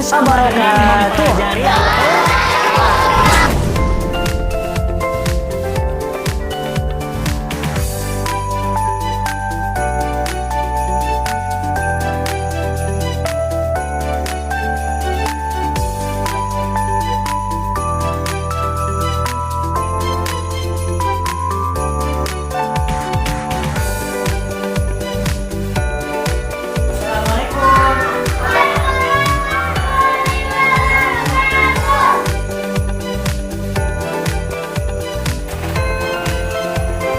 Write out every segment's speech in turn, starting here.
wabarakatuh.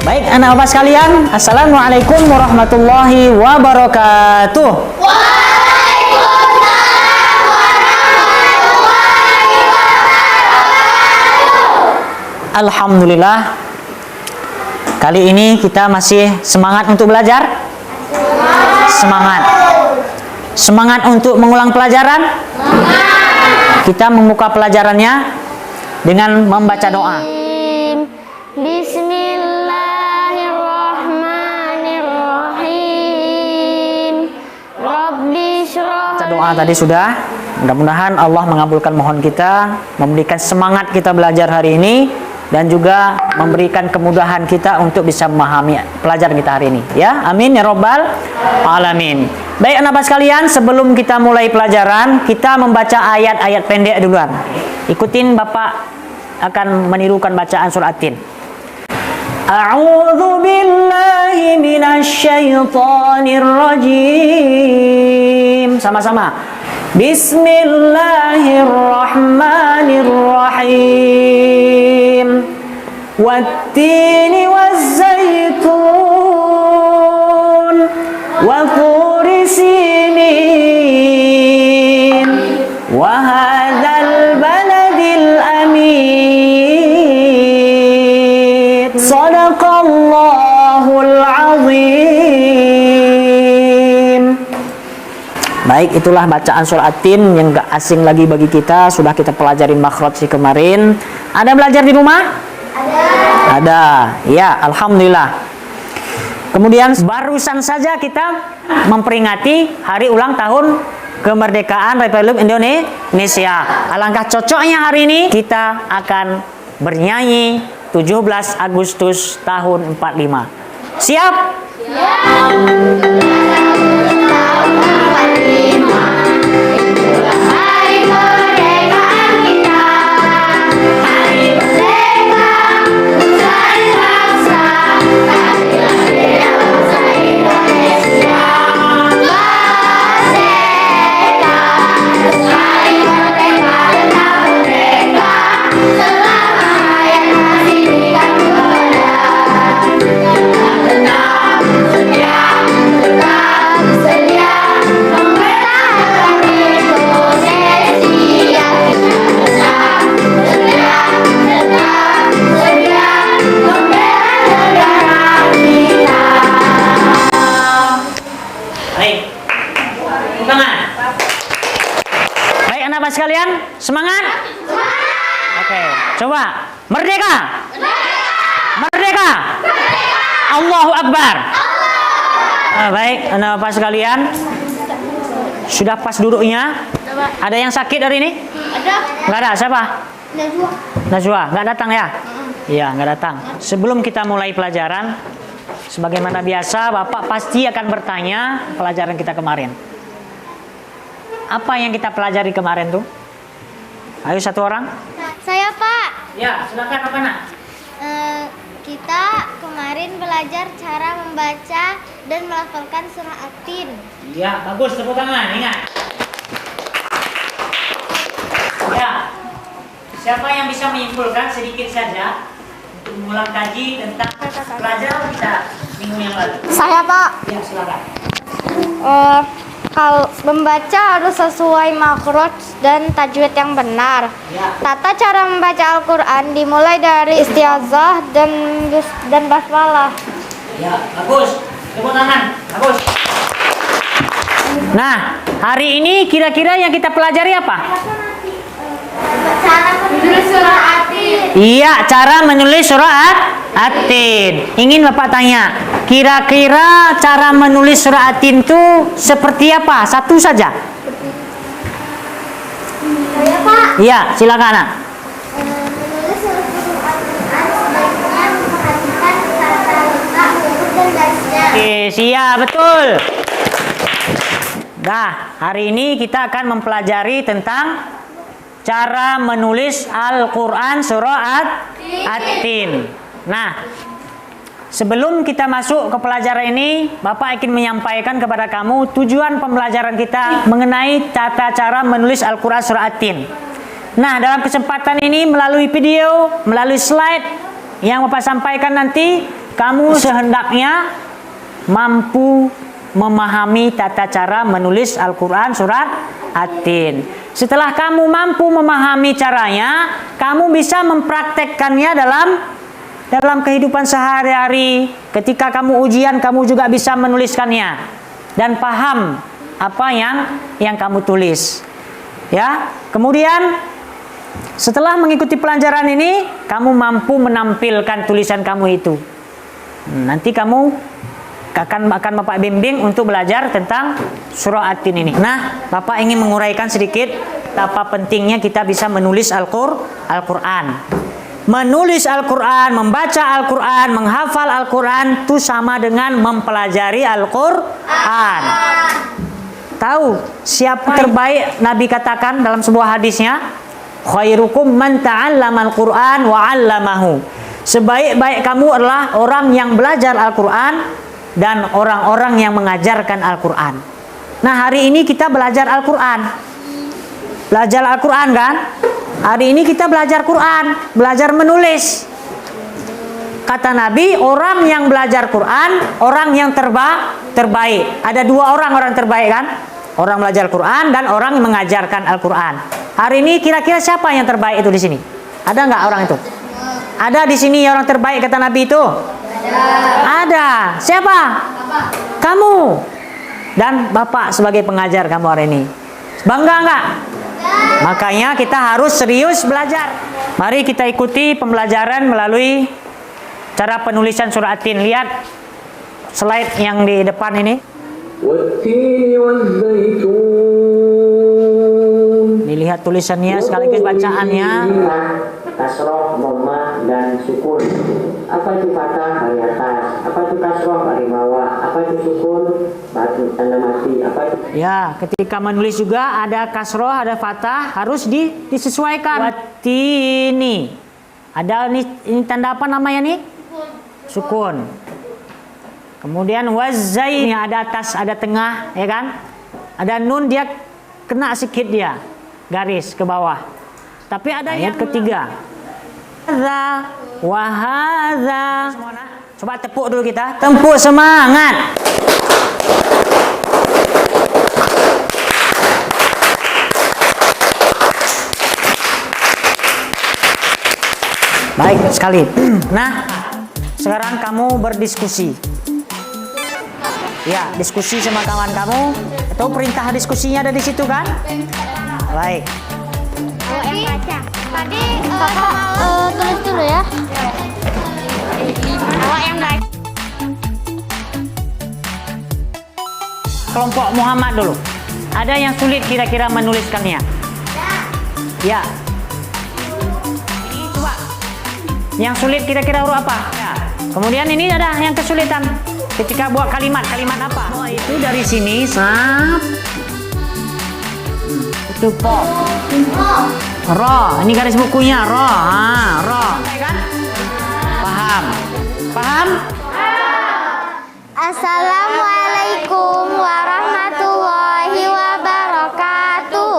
Baik, anak bapak sekalian, assalamualaikum warahmatullahi wabarakatuh. Waalaikumsalam warahmatullahi wabarakatuh. Alhamdulillah, kali ini kita masih semangat untuk belajar. Semangat untuk mengulang pelajaran. Kita membuka pelajarannya dengan membaca doa. Doa tadi sudah. Mudah-mudahan Allah mengabulkan mohon kita, memberikan semangat kita belajar hari ini, dan juga memberikan kemudahan kita untuk bisa memahami pelajaran kita hari ini. Ya, amin ya robbal alamin. Baik anak-anak sekalian, sebelum kita mulai pelajaran, kita membaca ayat-ayat pendek duluan. Ikutin Bapak akan menirukan bacaan surah At-Tin. A'udzu billahi minasyaitonir rajim. Sama-sama. Bismillahirrahmanirrahim. Wat-tini waz-zaitun wa turi sinin wa hadzal baladil amin. Shadaqallahul azim. Baik, itulah bacaan surah At-Tin yang gak asing lagi bagi kita. Sudah kita pelajarin makhraj sih kemarin. Ada belajar di rumah? Ada. Ya, alhamdulillah. Kemudian barusan saja kita memperingati hari ulang tahun kemerdekaan Republik Indonesia. Alangkah cocoknya hari ini kita akan bernyanyi 17 Agustus tahun 45. Siap? Siap. Sekalian, semangat? Oke, coba. Merdeka! Merdeka! Allahu Akbar! Baik, anak bapak sekalian, sudah pas duduknya? Ada yang sakit hari ini? Ada. Nggak ada, siapa? Najwa, nggak datang ya? Iya, nggak datang. Sebelum kita mulai pelajaran, sebagaimana biasa, Bapak pasti akan bertanya pelajaran kita kemarin. Apa yang kita pelajari kemarin tuh? Ayo satu orang. Saya Pak. Ya, silakan apa nak? Kita kemarin belajar cara membaca dan melafalkan surah At-Tin. Ya, bagus, tepuk tangan, ingat. Ya, siapa yang bisa menyimpulkan sedikit saja untuk mengulang kaji tentang pelajaran kita minggu yang lalu? Saya Pak. Ya, silakan. Kalau membaca harus sesuai makhraj dan tajwid yang benar. Ya. Tata cara membaca Al-Quran dimulai dari istiazah dan basmalah. Ya, bagus. Tepuk tangan. Bagus. Nah, hari ini kira-kira yang kita pelajari apa? Cara menulis surah At-Tin. Iya, cara menulis surah At-Tin. Ingin Bapak tanya, kira-kira cara menulis surah At-Tin itu seperti apa? Satu saja. Iya, silakan Nak. Menulis huruf-huruf Al-Quran sebaiknya memperhatikan tata letak huruf dan garisnya. Oke, siap, betul. Nah, hari ini kita akan mempelajari tentang cara menulis Al-Quran surah At-Tin. Nah, sebelum kita masuk ke pelajaran ini, Bapak ingin menyampaikan kepada kamu tujuan pembelajaran kita mengenai tata cara menulis Al-Quran surah At-Tin. Nah, dalam kesempatan ini melalui video, melalui slide yang Bapak sampaikan nanti, kamu sehendaknya mampu memahami tata cara menulis Al-Quran surat At-Tin. Setelah kamu mampu memahami caranya, kamu bisa mempraktekkannya dalam kehidupan sehari-hari. Ketika kamu ujian, kamu juga bisa menuliskannya dan paham apa yang kamu tulis. Ya. Kemudian setelah mengikuti pelajaran ini, kamu mampu menampilkan tulisan kamu itu. Nanti kamu akan Bapak bimbing untuk belajar tentang surah At-Tin ini. Nah, Bapak ingin menguraikan sedikit betapa pentingnya kita bisa menulis Al-Quran. Menulis Al-Quran, membaca Al-Quran, menghafal Al-Quran itu sama dengan mempelajari Al-Quran. Tahu siapa terbaik Nabi katakan dalam sebuah hadisnya? Khairukum man ta'allama Al-Quran wa 'allamahu. Sebaik-baik kamu adalah orang yang belajar Al-Quran dan orang-orang yang mengajarkan Al-Quran. Nah, hari ini kita belajar Al-Quran. Belajar Al-Quran kan? Hari ini kita belajar Quran, belajar menulis. Kata Nabi, orang yang belajar Quran, orang yang terbaik. Ada dua orang terbaik kan? Orang belajar Quran dan orang yang mengajarkan Al-Quran. Hari ini kira-kira siapa yang terbaik itu di sini? Ada nggak orang itu? Ada di sini orang terbaik kata Nabi itu? Ada. Siapa? Bapak. Kamu. Dan Bapak sebagai pengajar kamu hari ini. Bangga enggak? Makanya kita harus serius belajar. Mari kita ikuti pembelajaran melalui cara penulisan surah At-Tin. Lihat slide yang di depan ini. Dilihat tulisannya sekaligus bacaannya. Kasroh, dhammah, dan sukun. Apa itu fathah? Dari atas. Apa itu kasroh? Dari bawah. Apa itu sukun? Batu tanda mati. Apa itu? Ya, ketika menulis juga ada kasroh, ada fathah, harus disesuaikan. Watini. Ada ini tanda apa namanya nih? Sukun. Kemudian wazai, ada atas, ada tengah, ya kan? Ada nun, dia kena sedikit dia, garis ke bawah. Tapi ada ayat ketiga. Hadza wa hadza. Coba tepuk dulu kita. Tepuk semangat. Baik sekali. Nah, sekarang kamu berdiskusi. Ya, diskusi sama kawan kamu. Atau perintah diskusinya ada di situ kan? Baik. Tadi Bapak tulis dulu ya. Awak yang baik. Kelompok Muhammad dulu. Ada yang sulit kira-kira menuliskannya? Ya. Ini coba. Yang sulit kira-kira huruf apa? Ya. Kemudian ini ada yang kesulitan. Ketika buat kalimat apa? Oh, itu dari sini itu po. Ro, ini garis bukunya ro. Ro. Kan? Paham? Paham? Assalamualaikum warahmatullahi wabarakatuh.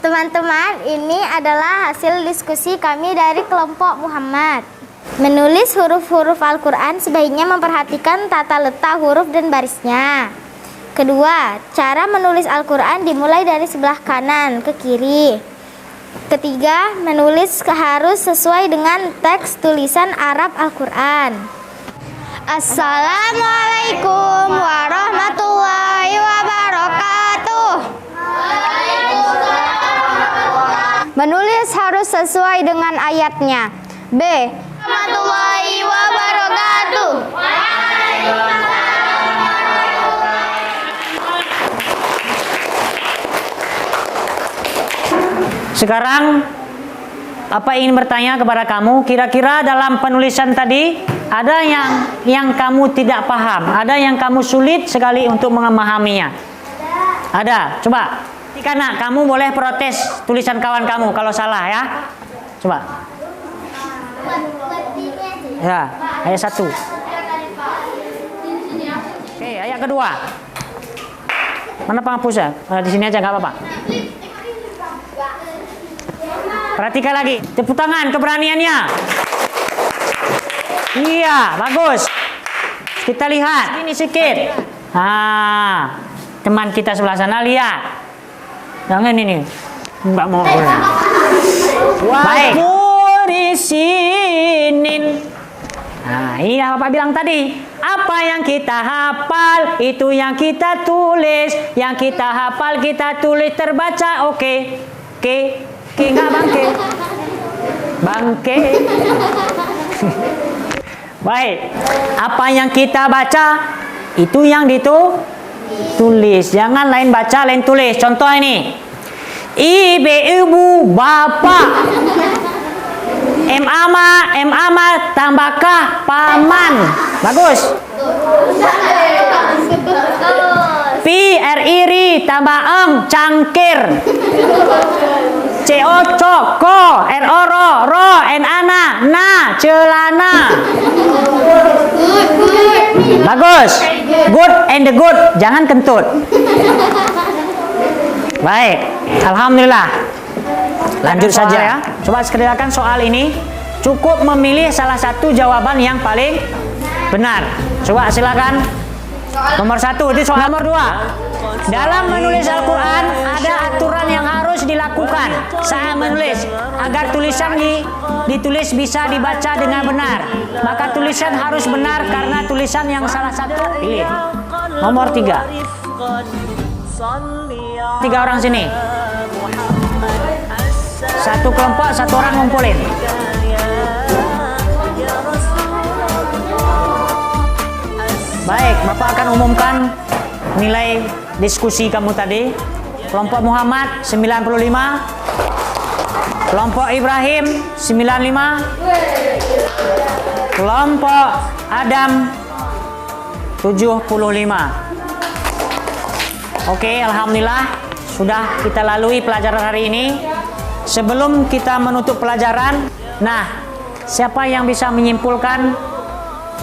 Teman-teman, ini adalah hasil diskusi kami dari kelompok Muhammad. Menulis huruf-huruf Al-Quran sebaiknya memperhatikan tata letak huruf dan barisnya. Kedua, cara menulis Al-Quran dimulai dari sebelah kanan ke kiri. Ketiga, menulis harus sesuai dengan teks tulisan Arab Al-Quran. Assalamualaikum warahmatullahi wabarakatuh. Menulis harus sesuai dengan ayatnya. B. Warahmatullahi wabarakatuh. Sekarang Bapak ingin bertanya kepada kamu, kira-kira dalam penulisan tadi ada yang kamu tidak paham, ada yang kamu sulit sekali untuk memahaminya? Ada. Coba. Karena kamu boleh protes tulisan kawan kamu kalau salah ya. Coba. Ya, ayat 1. Oke, ayat kedua. Mana penghapusnya? Di sini aja nggak apa-apa. Perhatikan lagi, tepuk tangan keberaniannya. Iya, bagus. Kita lihat ini sedikit. Teman kita sebelah sana lihat. Jangan ini. Enggak mau. Baik. Murisinin. Nah, iya Bapak bilang tadi. Apa yang kita hafal itu yang kita tulis. Yang kita hafal kita tulis terbaca. Oke. Enggak bangke. Bangke. Baik. Apa yang kita baca itu yang ditulis. Jangan lain baca, lain tulis. Contoh ini. Ibu, bapak. Ama tambahkah paman. Bagus. Iri tambah cangkir. Coko, ro, na, celana. Bagus. Good and the good, jangan kentut. Baik, alhamdulillah. Lanjut saja ya. Coba kerjakan soal ini. Cukup memilih salah satu jawaban yang paling benar. Coba silakan. Nomor 1 itu soal. Nomor 2. Dalam menulis Al-Quran ada aturan yang harus dilakukan saat menulis agar tulisan ditulis bisa dibaca dengan benar. Maka tulisan harus benar karena tulisan yang salah satu pilih. Nomor 3. 3 orang sini. Satu kelompok, 1 orang ngumpulin. Baik, Bapak akan umumkan nilai diskusi kamu tadi. Kelompok Muhammad 95, kelompok Ibrahim 95, kelompok Adam 75. Oke, alhamdulillah sudah kita lalui pelajaran hari ini. Sebelum kita menutup pelajaran, siapa yang bisa menyimpulkan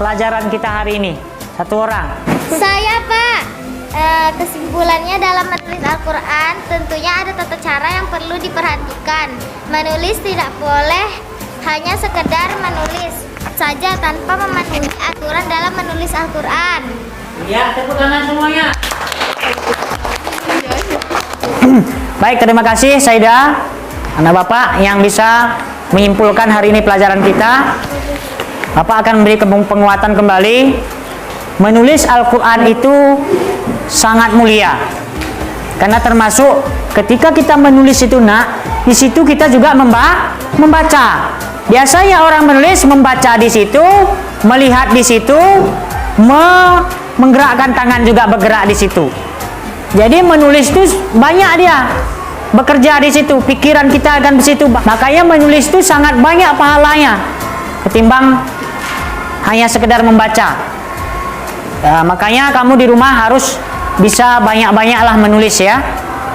pelajaran kita hari ini? 1 orang. Saya, Pak. Kesimpulannya dalam menulis Al-Quran tentunya ada tata cara yang perlu diperhatikan. Menulis tidak boleh hanya sekedar menulis saja tanpa memenuhi aturan dalam menulis Al-Quran. Ya, tepuk tangan semuanya. Baik, terima kasih Saida, anak Bapak yang bisa menyimpulkan hari ini pelajaran kita. Bapak akan memberi penguatan kembali. Menulis Al-Quran itu sangat mulia. Karena termasuk ketika kita menulis itu di situ kita juga membaca. Biasanya orang menulis membaca di situ, melihat di situ, menggerakkan tangan juga bergerak di situ. Jadi menulis itu banyak dia bekerja di situ, pikiran kita akan di situ. Makanya menulis itu sangat banyak pahalanya ketimbang hanya sekedar membaca. Makanya kamu di rumah harus bisa banyak-banyaklah menulis ya.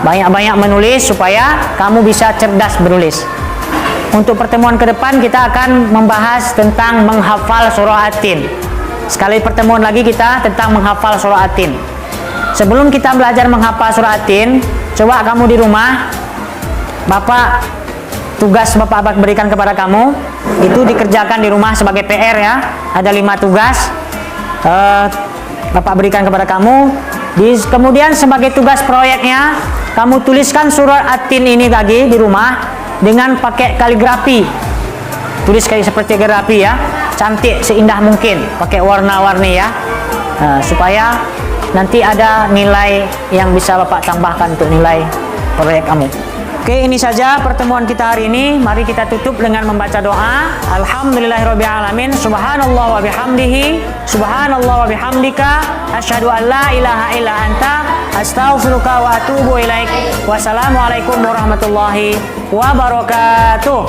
Banyak-banyak menulis supaya kamu bisa cerdas menulis. Untuk pertemuan ke depan kita akan membahas tentang menghafal surah At-Tin. Sekali pertemuan lagi kita tentang menghafal surah At-Tin. Sebelum kita belajar menghafal surah At-Tin, coba kamu di rumah, tugas Bapak berikan kepada kamu, itu dikerjakan di rumah sebagai PR ya. Ada 5 tugas. Bapak berikan kepada kamu. Kemudian sebagai tugas proyeknya, kamu tuliskan surah At-Tin ini lagi di rumah dengan pakai kaligrafi. Tulis kayak seperti kaligrafi ya, cantik seindah mungkin, pakai warna-warni ya, supaya nanti ada nilai yang bisa Bapak tambahkan untuk nilai proyek kamu. Oke, ini saja pertemuan kita hari ini. Mari kita tutup dengan membaca doa. Alhamdulillahirabbil alamin. Subhanallah wa bihamdihi, subhanallah wa bihamdika, asyhadu an la ilaha illa anta, Astaghfiruka wa atubu ilaik. Wassalamualaikum warahmatullahi wabarakatuh.